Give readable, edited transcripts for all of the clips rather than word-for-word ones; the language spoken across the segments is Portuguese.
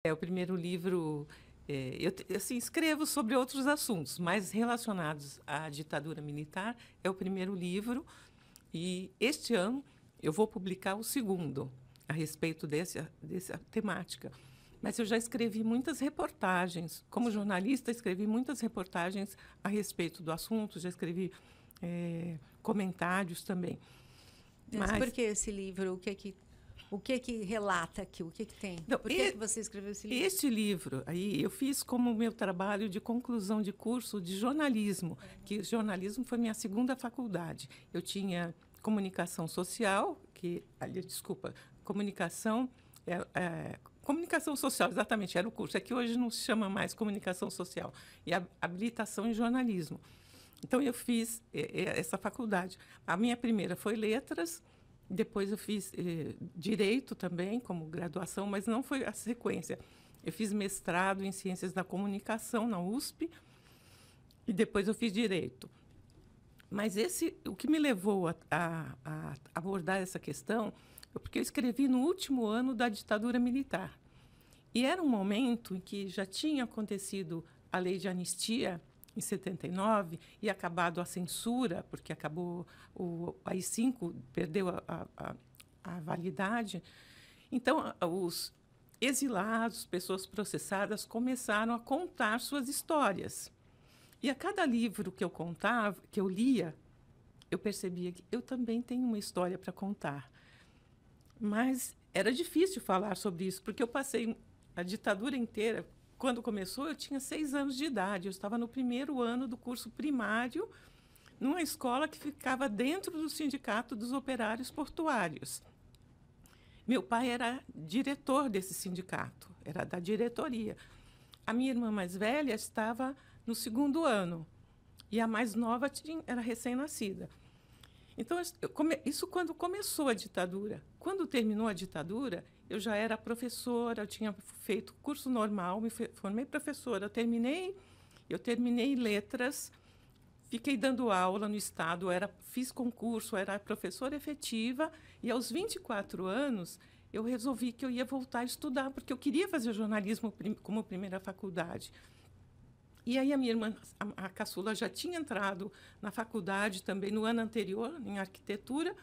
É o primeiro livro. Assim, escrevo sobre outros assuntos, mas relacionados à ditadura militar. É o primeiro livro. E este ano eu vou publicar o segundo, a respeito dessa temática. Mas eu já escrevi muitas reportagens. Como jornalista, escrevi muitas reportagens a respeito do assunto, já escrevi comentários também. Mas por que esse livro? O que que relata aqui? O que que tem? Não, Por que você escreveu esse livro? Este livro aí eu fiz como meu trabalho de conclusão de curso de jornalismo, que jornalismo foi minha segunda faculdade. Eu tinha comunicação social, desculpa, comunicação social, exatamente, era o curso. É que hoje não se chama mais comunicação social, e habilitação em jornalismo. Então, eu fiz essa faculdade. A minha primeira foi letras, depois eu fiz direito também, como graduação, mas não foi a sequência. Eu fiz mestrado em ciências da comunicação na USP e depois eu fiz direito. Mas o que me levou a abordar essa questão é porque eu escrevi no último ano da ditadura militar. E era um momento em que já tinha acontecido a lei de anistia, em 79, e acabado a censura, porque acabou o AI-5, perdeu a validade. Então, os exilados, pessoas processadas, começaram a contar suas histórias. E a cada livro que eu contava, que eu lia, eu percebia que eu também tenho uma história para contar. Mas era difícil falar sobre isso, porque eu passei a ditadura inteira. Quando começou, eu tinha 6 anos de idade. Eu estava no primeiro ano do curso primário, numa escola que ficava dentro do Sindicato dos Operários Portuários. Meu pai era diretor desse sindicato, era da diretoria. A minha irmã mais velha estava no segundo ano e a mais nova era recém-nascida. Então, isso quando começou a ditadura. Quando terminou a ditadura, eu já era professora, eu tinha feito curso normal, me formei professora. Eu terminei letras, fiquei dando aula no Estado, fiz concurso, era professora efetiva, e aos 24 anos eu resolvi que eu ia voltar a estudar, porque eu queria fazer jornalismo como primeira faculdade. E aí a minha irmã, a caçula, já tinha entrado na faculdade também no ano anterior, em arquitetura,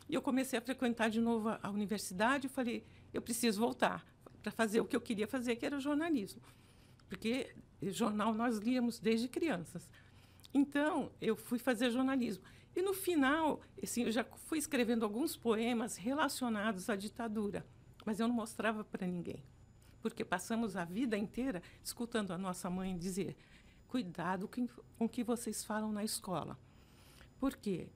e eu comecei a frequentar de novo a universidade. Eu falei, eu preciso voltar para fazer o que eu queria fazer, que era jornalismo. Porque jornal nós líamos desde crianças. Então, eu fui fazer jornalismo. E, no final, assim, eu já fui escrevendo alguns poemas relacionados à ditadura, mas eu não mostrava para ninguém. Porque passamos a vida inteira escutando a nossa mãe dizer: cuidado com o que vocês falam na escola. Por quê?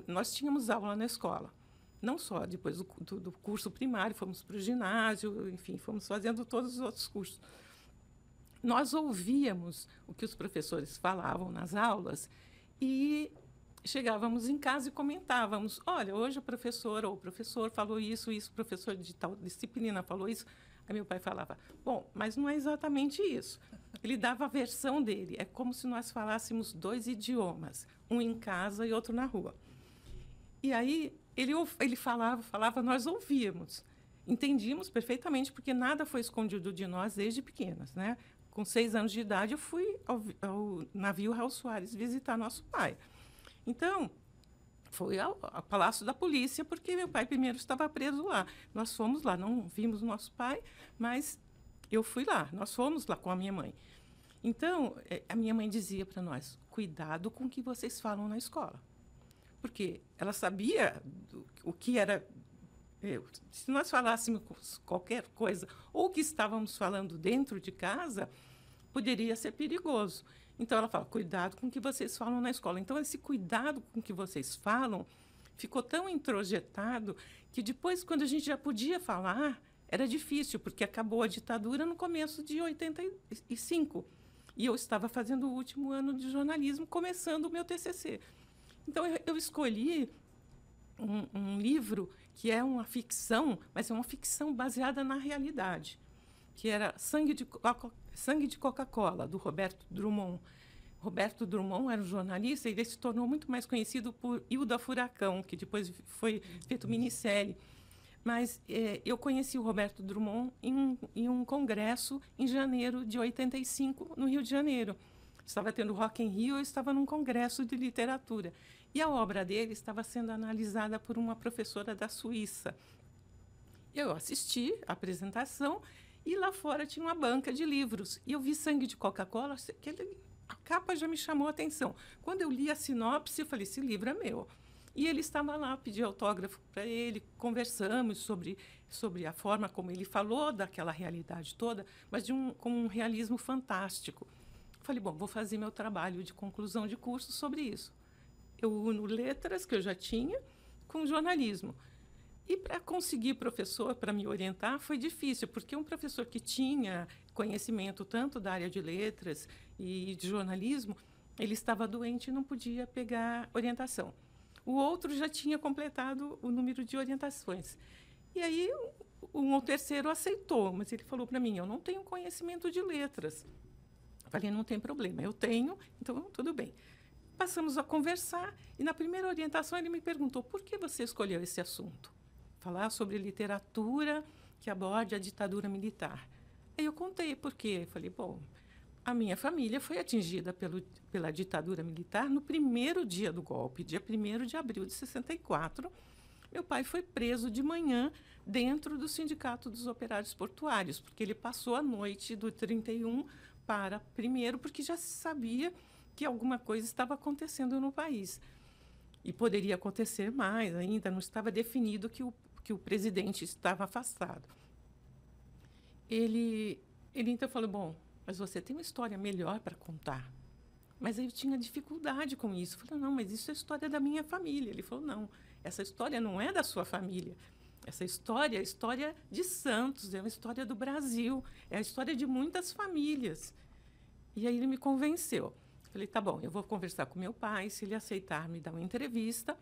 Nós tínhamos aula na escola. Não só depois do curso primário, fomos para o ginásio, enfim, fomos fazendo todos os outros cursos. Nós ouvíamos o que os professores falavam nas aulas e chegávamos em casa e comentávamos: olha, hoje a professora ou o professor falou isso, o professor de tal disciplina falou isso. Aí meu pai falava: bom, mas não é exatamente isso. Ele dava a versão dele. É como se nós falássemos 2 idiomas, um em casa e outro na rua. E aí ele falava, nós ouvíamos. Entendíamos perfeitamente, porque nada foi escondido de nós desde pequenas, né? Com 6 anos de idade, eu fui ao navio Raul Soares visitar nosso pai. Então, foi ao Palácio da Polícia, porque meu pai primeiro estava preso lá. Nós fomos lá, não vimos nosso pai, mas eu fui lá. Nós fomos lá com a minha mãe. Então, a minha mãe dizia para nós: cuidado com o que vocês falam na escola. Porque ela sabia o que era. Se nós falássemos qualquer coisa, ou que estávamos falando dentro de casa, poderia ser perigoso. Então, ela fala: cuidado com o que vocês falam na escola. Então, esse cuidado com o que vocês falam ficou tão introjetado que depois, quando a gente já podia falar, era difícil, porque acabou a ditadura no começo de 85. E eu estava fazendo o último ano de jornalismo, começando o meu TCC. Então, eu escolhi um livro que é uma ficção, mas é uma ficção baseada na realidade, que era Sangue de Coca-Cola, do Roberto Drummond. Roberto Drummond era um jornalista e ele se tornou muito mais conhecido por Hilda Furacão, que depois foi feito minissérie. Mas eu conheci o Roberto Drummond em um congresso em janeiro de 85, no Rio de Janeiro. Estava tendo Rock in Rio, eu estava num congresso de literatura. E a obra dele estava sendo analisada por uma professora da Suíça. Eu assisti a apresentação e lá fora tinha uma banca de livros. E eu vi Sangue de Coca-Cola, a capa já me chamou a atenção. Quando eu li a sinopse, eu falei, esse livro é meu. E ele estava lá, pedi autógrafo para ele, conversamos sobre a forma como ele falou daquela realidade toda, mas com um realismo fantástico. Falei, bom, vou fazer meu trabalho de conclusão de curso sobre isso. Eu uno letras, que eu já tinha, com jornalismo. E para conseguir professor para me orientar foi difícil, porque um professor que tinha conhecimento tanto da área de letras e de jornalismo, ele estava doente e não podia pegar orientação. O outro já tinha completado o número de orientações. E aí, o terceiro aceitou, mas ele falou para mim, eu não tenho conhecimento de letras. Eu falei, não tem problema, eu tenho, então tudo bem. Passamos a conversar e, na primeira orientação, ele me perguntou, por que você escolheu esse assunto? Falar sobre literatura que aborde a ditadura militar. Aí eu contei por quê. Falei, bom, a minha família foi atingida pela ditadura militar no primeiro dia do golpe, dia 1º de abril de 64. Meu pai foi preso de manhã dentro do Sindicato dos Operários Portuários, porque ele passou a noite do 31 para 1º, porque já se sabia que alguma coisa estava acontecendo no país. E poderia acontecer mais ainda, não estava definido que o presidente estava afastado. Ele então falou, bom, mas você tem uma história melhor para contar. Mas eu tinha dificuldade com isso. Eu falei, não, mas isso é a história da minha família. Ele falou, não, essa história não é da sua família. Essa história é a história de Santos, é uma história do Brasil, é a história de muitas famílias. E aí ele me convenceu. Falei, tá bom, eu vou conversar com meu pai, se ele aceitar me dar uma entrevista,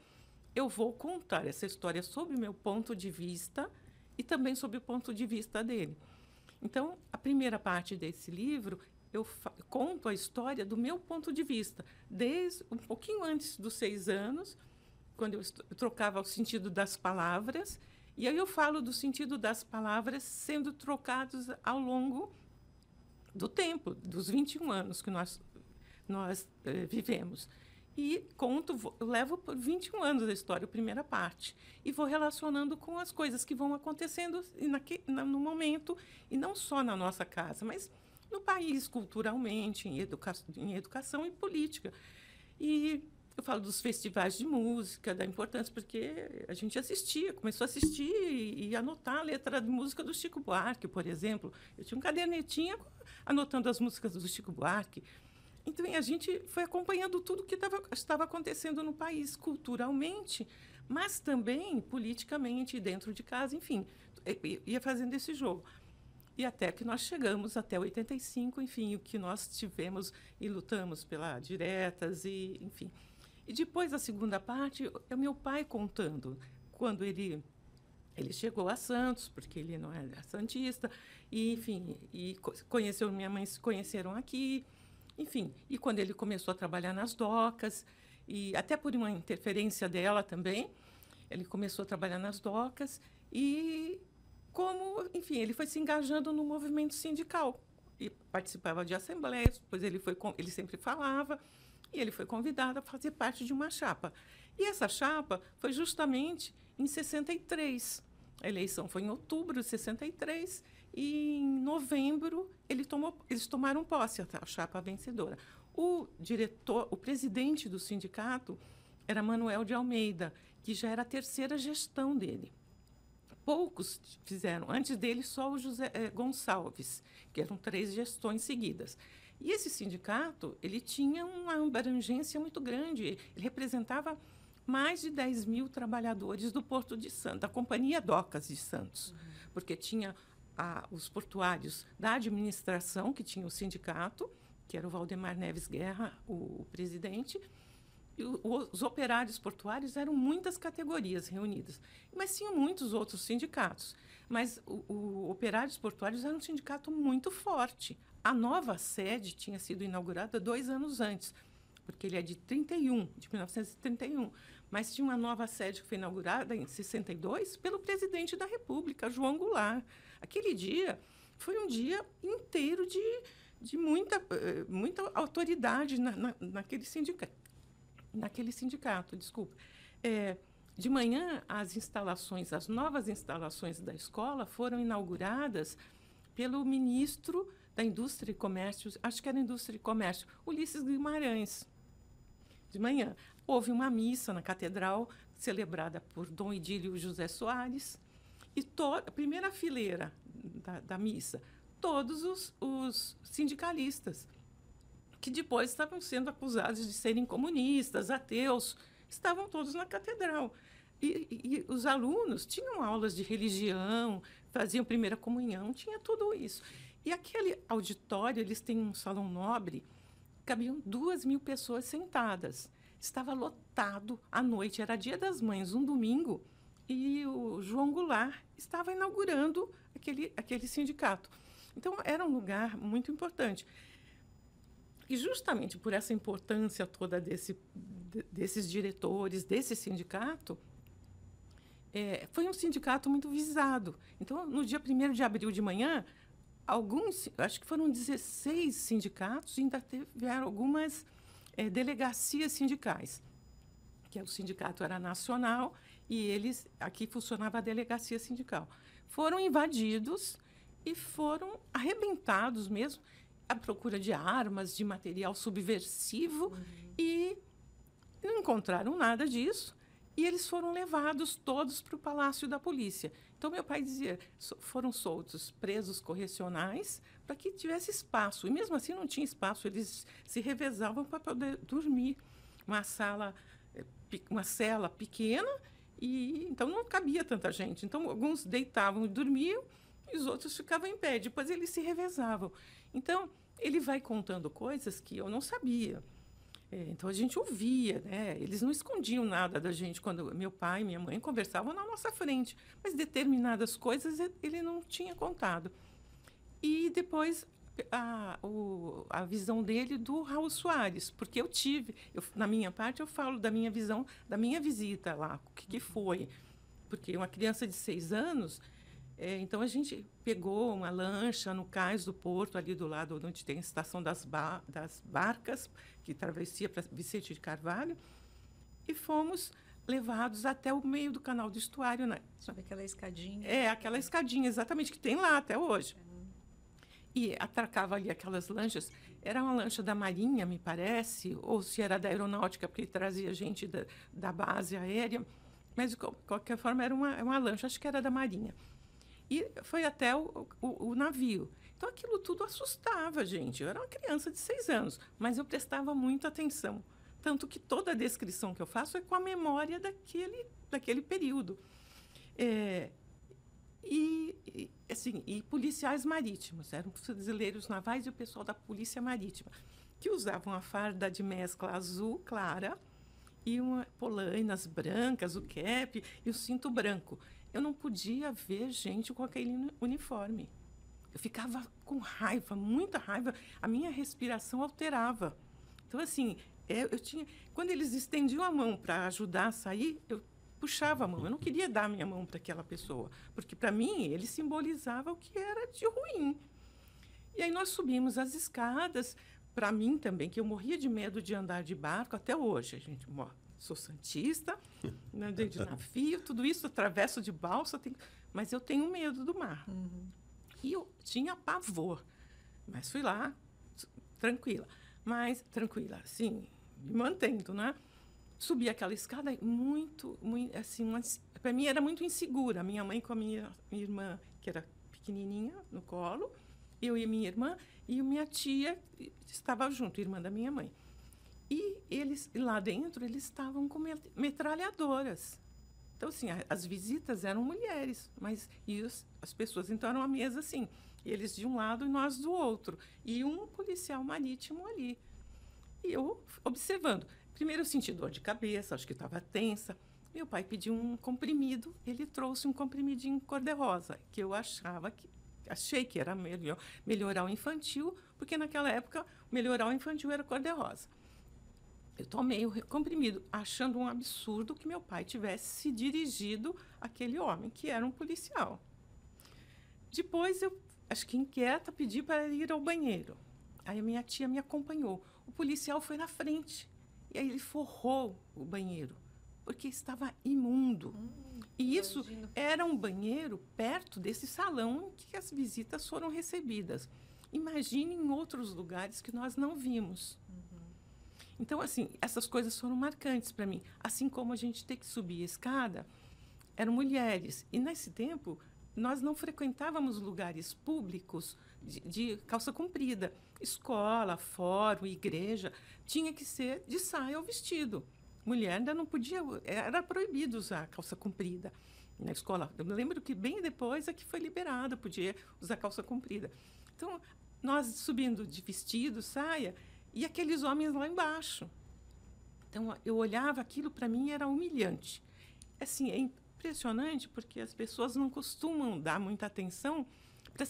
eu vou contar essa história sob o meu ponto de vista e também sob o ponto de vista dele. Então, a primeira parte desse livro, eu conto a história do meu ponto de vista, desde um pouquinho antes dos 6 anos, quando eu trocava o sentido das palavras, e aí eu falo do sentido das palavras sendo trocados ao longo do tempo, dos 21 anos que nós vivemos. E levo por 21 anos a história, a primeira parte, e vou relacionando com as coisas que vão acontecendo no momento, e não só na nossa casa, mas no país, culturalmente, em educação e política. E eu falo dos festivais de música, da importância, porque a gente começou a assistir e anotar a letra de música do Chico Buarque, por exemplo. Eu tinha um cadernetinho anotando as músicas do Chico Buarque. Então, a gente foi acompanhando tudo que estava acontecendo no país, culturalmente, mas também politicamente, dentro de casa, enfim, ia fazendo esse jogo. E até que nós chegamos até 85, enfim, o que nós tivemos e lutamos pela diretas, e enfim. E depois, a segunda parte, é o meu pai contando, quando ele chegou a Santos, porque ele não era santista, e, enfim, minha mãe se conheceram aqui, enfim, e quando ele começou a trabalhar nas docas, e até por uma interferência dela também, ele começou a trabalhar nas docas, e enfim, ele foi se engajando no movimento sindical, e participava de assembleias, pois ele sempre falava, e ele foi convidado a fazer parte de uma chapa. E essa chapa foi justamente em 63. A eleição foi em outubro de 63, e em novembro eles tomaram posse, a chapa vencedora. O presidente do sindicato era Manuel de Almeida, que já era a terceira gestão dele. Poucos fizeram. Antes dele, só o José Gonçalves, que eram 3 gestões seguidas. E esse sindicato ele tinha uma abrangência muito grande. Ele representava mais de 10 mil trabalhadores do Porto de Santos, da Companhia Docas de Santos, porque tinha os portuários da administração, que tinha o sindicato, que era o Valdemar Neves Guerra, o presidente, e os operários portuários eram muitas categorias reunidas, mas tinha muitos outros sindicatos. Mas o Operários Portuários era um sindicato muito forte. A nova sede tinha sido inaugurada 2 anos antes, porque ele é de 1931, mas tinha uma nova sede que foi inaugurada em 62 pelo presidente da República, João Goulart. Aquele dia foi um dia inteiro de muita autoridade naquele sindicato. Desculpa. De manhã, as novas instalações da escola foram inauguradas pelo ministro da Indústria e Comércio, acho que era Indústria e Comércio, Ulisses Guimarães. De manhã, houve uma missa na catedral, celebrada por Dom Idílio José Soares, e a primeira fileira da missa, todos os sindicalistas, que depois estavam sendo acusados de serem comunistas, ateus, estavam todos na catedral. E os alunos tinham aulas de religião, faziam primeira comunhão, tinha tudo isso. E aquele auditório, eles têm um salão nobre, cabiam 2.000 pessoas sentadas. Estava lotado à noite, era Dia das Mães, um domingo, e o João Goulart estava inaugurando aquele sindicato. Então, era um lugar muito importante. E justamente por essa importância toda desses diretores, desse sindicato, foi um sindicato muito visado. Então, no dia 1º de abril de manhã, acho que foram 16 sindicatos, e ainda tiveram algumas delegacias sindicais, que o sindicato era nacional e aqui funcionava a delegacia sindical. Foram invadidos e foram arrebentados mesmo, à procura de armas, de material subversivo, e não encontraram nada disso, e eles foram levados todos para o Palácio da Polícia. Então, meu pai dizia, foram soltos presos correcionais para que tivesse espaço, e mesmo assim não tinha espaço, eles se revezavam para poder dormir. Uma cela pequena, e então não cabia tanta gente. Então, alguns deitavam e dormiam, e os outros ficavam em pé. Depois, eles se revezavam. Então, ele vai contando coisas que eu não sabia. Então, a gente ouvia, né? Eles não escondiam nada da gente quando meu pai e minha mãe conversavam na nossa frente, mas determinadas coisas ele não tinha contado. E depois, a visão dele do Raul Soares, porque na minha parte, eu falo da minha visão, da minha visita lá, o que foi. Porque uma criança de 6 anos... então, a gente pegou uma lancha no cais do porto, ali do lado onde tem a estação das barcas, que travessia para Vicente de Carvalho, e fomos levados até o meio do canal do estuário. Né? Sabe aquela escadinha? Aquela escadinha, exatamente, que tem lá até hoje. E atracava ali aquelas lanchas. Era uma lancha da Marinha, me parece, ou se era da Aeronáutica, porque trazia gente da base aérea. Mas, de qualquer forma, era uma lancha, acho que era da Marinha. E foi até o navio. Então, aquilo tudo assustava a gente. Eu era uma criança de 6 anos, mas eu prestava muita atenção. Tanto que toda a descrição que eu faço é com a memória daquele período. E policiais marítimos. Eram fuzileiros navais e o pessoal da Polícia Marítima, que usavam a farda de mescla azul clara e polainas brancas, o cap e o cinto branco. Eu não podia ver gente com aquele uniforme. Eu ficava com raiva, muita raiva. A minha respiração alterava. Então, assim, quando eles estendiam a mão para ajudar a sair, eu puxava a mão. Eu não queria dar a minha mão para aquela pessoa, porque, para mim, ele simbolizava o que era de ruim. E aí nós subimos as escadas. Para mim também, que eu morria de medo de andar de barco até hoje. A gente sou santista, andei de navio, tudo isso, atravesso de balsa, mas eu tenho medo do mar. Uhum. E eu tinha pavor, mas fui lá, tranquila, assim, me mantendo, né? Subi aquela escada muito assim, para mim era muito insegura. Minha mãe com a minha irmã, que era pequenininha, no colo, eu e minha irmã, e minha tia estava junto, irmã da minha mãe. E eles, lá dentro, eles estavam com metralhadoras. Então, assim, as visitas eram mulheres, as pessoas, então, eram uma mesa assim, eles de um lado e nós do outro, e um policial marítimo ali. E eu observando. Primeiro eu senti dor de cabeça, acho que estava tensa. Meu pai pediu um comprimido, ele trouxe um comprimidinho cor-de-rosa, que eu achei que era melhoral infantil, porque naquela época, melhoral infantil era cor-de-rosa. Eu tomei o comprimido, achando um absurdo que meu pai tivesse se dirigido àquele homem, que era um policial. Depois, eu, acho que inquieta, pedi para ir ao banheiro. Aí a minha tia me acompanhou. O policial foi na frente. E aí ele forrou o banheiro, porque estava imundo. E isso imagino. era um banheiro perto desse salão em que as visitas foram recebidas. Imagine em outros lugares que nós não vimos. Então, assim, essas coisas foram marcantes para mim. Assim como a gente ter que subir a escada, eram mulheres. E, nesse tempo, nós não frequentávamos lugares públicos de calça comprida. Escola, fórum, igreja, tinha que ser de saia ou vestido. Mulher ainda não podia, era proibido usar calça comprida na escola. Eu me lembro que bem depois é que foi liberado, podia usar calça comprida. Então, nós subindo de vestido, saia, e aqueles homens lá embaixo. Então, eu olhava aquilo, para mim era humilhante. Assim, é impressionante porque as pessoas não costumam dar muita atenção para